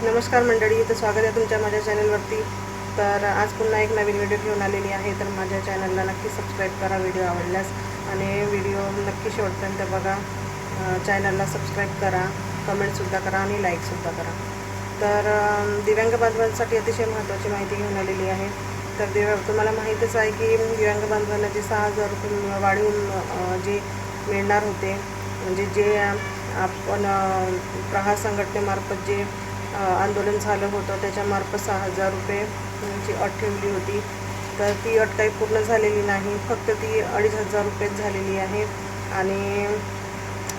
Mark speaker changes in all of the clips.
Speaker 1: नमस्कार मंडळी, तर स्वागत आहे तुमच्या माझ्या चॅनलवरती। तर आज पुन्हा एक नवीन व्हिडिओ घेऊन आलेली आहे। तर माझ्या चॅनलला नक्की सबस्क्राईब करा व्हिडिओ आवडल्यास, आणि व्हिडिओ नक्की शेवटपर्यंत बघा। चॅनलला सबस्क्राईब करा, कमेंटसुद्धा करा आणि लाईकसुद्धा करा। तर दिव्यांग बांधवांसाठी अतिशय महत्त्वाची माहिती घेऊन आलेली आहे। तर तुम्हाला माहीतच आहे की दिव्यांग बांधवांना जे 6,000 रुपये वाढवून जे मिळणार होते, म्हणजे जे आपण प्रहार संघटनेमार्फत जे आंदोलन झालं होतं त्याच्यामार्फत 6,000 रुपयेची अट ठेवली होती। तर ती अट काही पूर्ण झालेली नाही, फक्त ती 2,500 रुपयेच झालेली आहे। आणि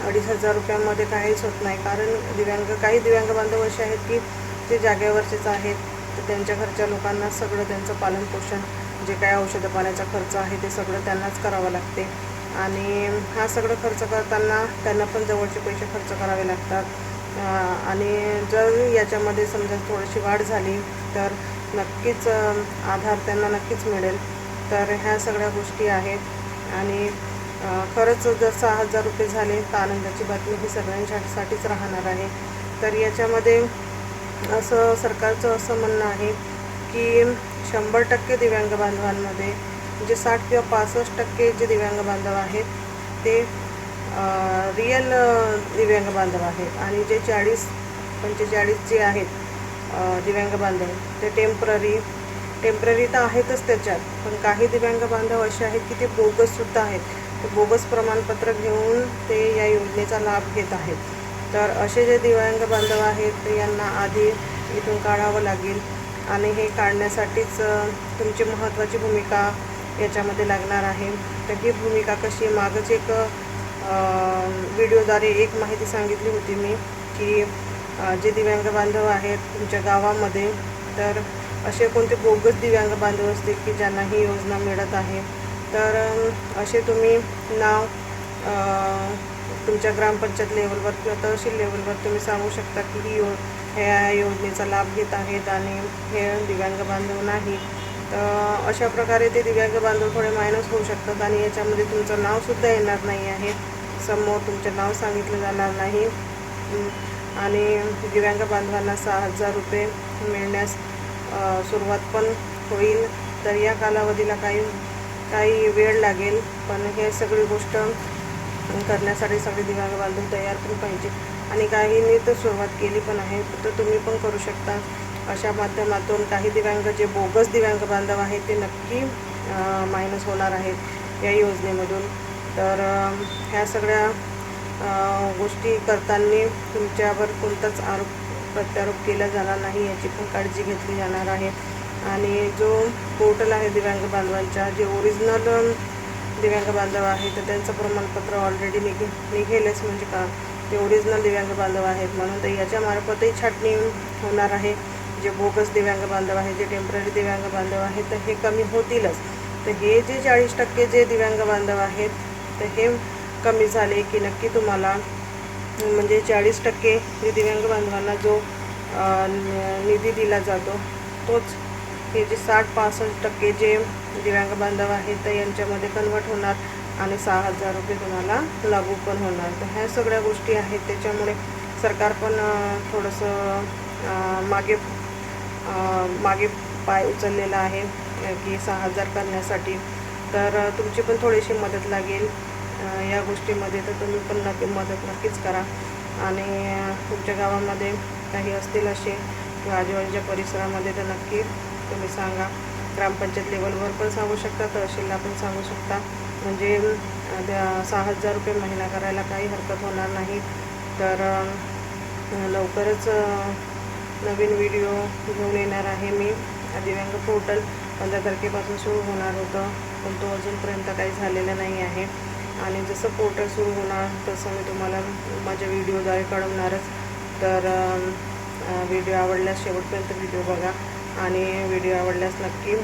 Speaker 1: 2,500 रुपयांमध्ये काहीच होत नाही, कारण काही दिव्यांग बांधव असे आहेत की ते जागेवरचेच आहेत। तर त्यांच्या घरच्या लोकांना सगळं त्यांचं पालनपोषण, जे काय औषधं पाण्याचा खर्च आहे ते सगळं त्यांनाच करावं लागते। आणि हा सगळं खर्च करताना त्यांना पण जवळचे पैसे खर्च करावे लागतात। आणि जर याच्यामध्ये समजा थोडीशी वाढ झाली तर नक्कीच आधार त्यांना नक्कीच मिळेल। तर ह्या सगळ्या गोष्टी आहेत। आणि खरंच जर 6,000 रुपये झाले तर आनंदाची बातमी ही सगळ्यांसाठीच राहणार आहे। तर याच्यामध्ये सरकारचं असं म्हणणं आहे की 100% दिव्यांग बांधवांमध्ये, म्हणजे 60 किंवा 65% जे दिव्यांग बांधव आहेत ते रिअल दिव्यांग बांधव आहेत, आणि जे 40-45 जे आहेत दिव्यांग बांधव ते टेम्पररी तर आहेतच त्याच्यात, पण काही दिव्यांग बांधव असे आहेत की ते बोगससुद्धा आहेत। ते बोगस प्रमाणपत्र घेऊन ते या योजनेचा लाभ घेत आहेत। तर असे जे दिव्यांग बांधव आहेत ते यांना आधी इथून काढावं लागेल, आणि हे काढण्यासाठीच तुमची महत्त्वाची भूमिका याच्यामध्ये लागणार आहे। तर ही भूमिका कशी, मागच एक व्हिडिओद्वारे एक माहिती सांगितली होती मी की जे दिव्यांग बांधव आहेत तुमच्या गावामध्ये, तर असे कोणते बोगस दिव्यांग बांधव असतील की ज्यांना ही योजना मिळत आहे, तर असे तुम्ही नाव तुमच्या ग्रामपंचायत लेवलवर किंवा तहसील लेवलवर तुम्ही सांगू शकता की ह्या योजनेचा लाभ घेत आहेत आणि हे दिव्यांग बांधव नाही। तर अशा प्रकारे ते दिव्यांग बांधव थोडे मायनस होऊ शकतात, आणि याच्यामध्ये तुमचं नावसुद्धा येणार नाही आहे, समोर तुमचे नाव सांगितलं जाणार नाही। आणि दिव्यांग बांधवांना 6,000 रुपये मिळण्यास सुरुवात पण होईल। तर या कालावधीला काही वेळ लागेल, पण हे सगळी गोष्ट करण्यासाठी सगळे दिव्यांग बांधव तयार पण पाहिजे, आणि काहींनी तर सुरुवात केली पण आहे। तर तुम्ही पण करू शकता अशा माध्यमातून। काही दिव्यांग जे बोगस दिव्यांग बांधव आहेत ते नक्की मायनस होणार आहेत या योजनेमधून। तर ह्या सगळ्या गोष्टी करताना तुमच्यावर कोणताच प्रत्यारोप केला जाणार नाही, याची पण काळजी घेतली जाणार आहे। आणि जो पोर्टल आहे दिव्यांग बांधवांच्या, जे ओरिजिनल दिव्यांग बांधव आहे तर त्यांचं प्रमाणपत्र ऑलरेडी निघेलच, म्हणजे का ते ओरिजिनल दिव्यांग बांधव आहेत म्हणून। तर याच्यामार्फतही छाटणी होणार आहे। जे बोगस दिव्यांग बांधव आहेत, जे टेम्पररी दिव्यांग बांधव आहेत, तर हे कमी होतीलच। तर हे जे 40% जे दिव्यांग बांधव आहेत तर हे कमी झाले की नक्की तुम्हाला, म्हणजे 40% जे दिव्यांग बांधवांना जो निधी दिला जातो तोच हे जे 60-65% जे दिव्यांग बांधव आहेत तर यांच्यामध्ये कन्वर्ट होणार, आणि 6,000 रुपये तुम्हाला लागू पण होणार। तर ह्या सगळ्या गोष्टी आहेत, त्याच्यामुळे सरकार पण थोडंसं मागे पाय उचललेला आहे की 6,000 करण्यासाठी। तर तुमची पण थोडीशी मदत लागेल या गोष्टीमध्ये, तर तुम्ही पण मदत नक्कीच करा। आणि तुमच्या गावामध्ये काही असतील असे किंवा आजूबाजूच्या परिसरामध्ये तर नक्की तुम्ही सांगा। ग्रामपंचायत लेवलवर पण सांगू शकता, तहसीलला पण सांगू शकता, म्हणजे 6,000 रुपये महिना करायला काही हरकत होणार नाही। तर लवकरच नवीन व्हिडिओ घेऊन येणार आहे मी। दिव्यांग पोर्टल 15 तारखेपासून सुरू होणार होतं, पण तो अजूनपर्यंत काही झालेला नाही आहे। आणि जसं पोर्टल सुरू होणार तसं मी तुम्हाला माझ्या व्हिडिओद्वारे कळवणारच। तर व्हिडिओ आवडल्यास शेवटपर्यंत व्हिडिओ बघा, आणि व्हिडिओ आवडल्यास नक्की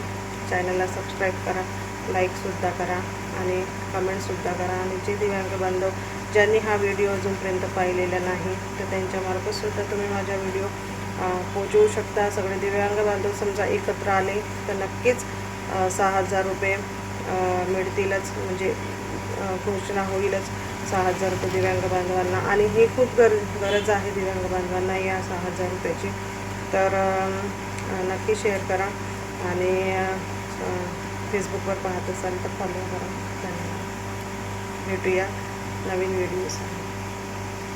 Speaker 1: चॅनलला सबस्क्राईब करा, लाईकसुद्धा करा आणि कमेंटसुद्धा करा। आणि जे दिव्यांग बांधव ज्यांनी हा व्हिडिओ अजूनपर्यंत पाहिलेला नाही तर त्यांच्यामार्फतसुद्धा तुम्ही माझा व्हिडिओ पोचवू शकता। सगळे दिव्यांग बांधव समजा एकत्र आले तर नक्कीच 6,000 रुपये मिळतीलच, म्हणजे घोषणा होईलच 6,000 रुपये दिव्यांग बांधवांना, आणि ही खूप गरज आहे दिव्यांग बांधवांना या 6,000 रुपयाची. तर नक्की शेअर करा, आणि फेसबुकवर पाहत असाल तर फॉलो करा. धन्यवाद. भेटूया नवीन व्हिडिओसाठी.